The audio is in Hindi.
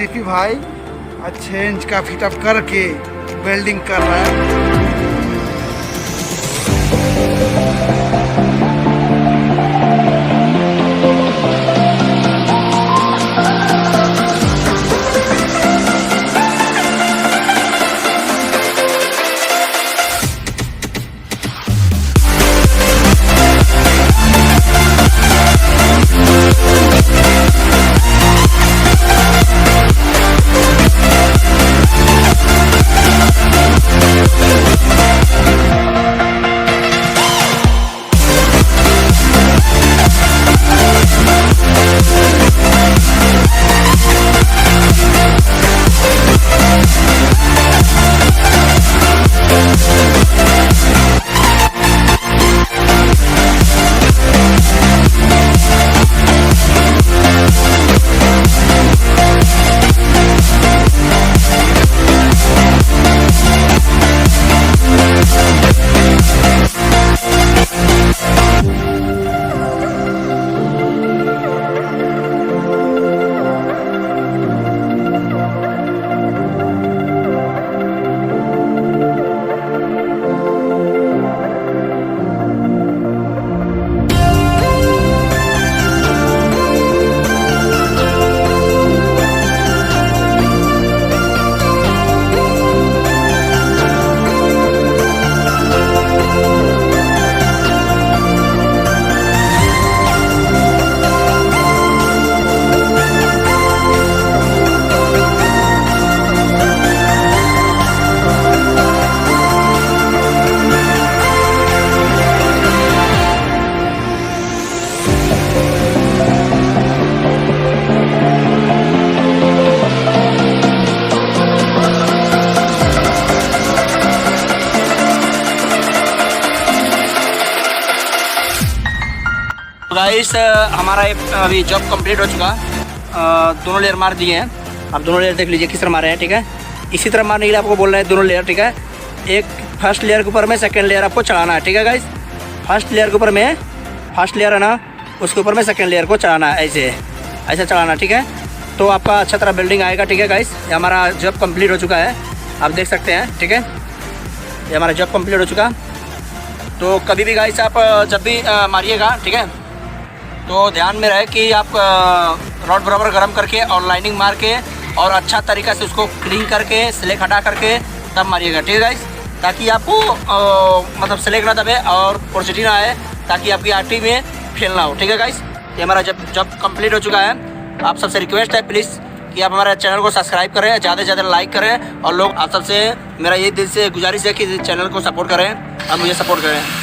सीपी भाई अच्छे इंच का फिटअप करके वेल्डिंग कर रहा है। गाइस हमारा अभी जॉब कंप्लीट हो चुका। दोनों लेयर मार दिए हैं। आप दोनों लेयर देख लीजिए किस तरह मारे हैं, ठीक है। इसी तरह मारने के लिए आपको बोल रहे हैं दोनों लेयर, ठीक है। एक फर्स्ट लेयर के ऊपर में सेकंड लेयर आपको चढ़ाना है, ठीक है गाइस। फर्स्ट लेयर के ऊपर में फर्स्ट लेयर है ना, उसके ऊपर में सेकंड लेयर को चढ़ाना है, ऐसे चढ़ाना, ठीक है। तो आपका अच्छा तरह बिल्डिंग आएगा, ठीक है गाइस। ये हमारा जॉब कंप्लीट हो चुका है, आप देख सकते हैं, ठीक है। ये हमारा जॉब कंप्लीट हो चुका। तो कभी भी गाइस आप जब भी मारिएगा, ठीक है, तो ध्यान में रहे कि आप रॉड बराबर गर्म करके और लाइनिंग मार के और अच्छा तरीक़ा से उसको क्लीन करके स्लेक हटा करके तब मारिएगा, ठीक है गाइस। ताकि आपको मतलब स्लेक ना दबे और पोर्सिटी ना आए, ताकि आपकी आटी में फेल ना हो, ठीक है गाइस। ये हमारा जब कंप्लीट हो चुका है। आप सबसे रिक्वेस्ट है प्लीज़ कि आप हमारे चैनल को सब्सक्राइब करें, ज़्यादा से ज़्यादा लाइक करें, और लोग आप सबसे मेरा ये दिल से गुजारिश है कि चैनल को सपोर्ट करें और मुझे सपोर्ट करें।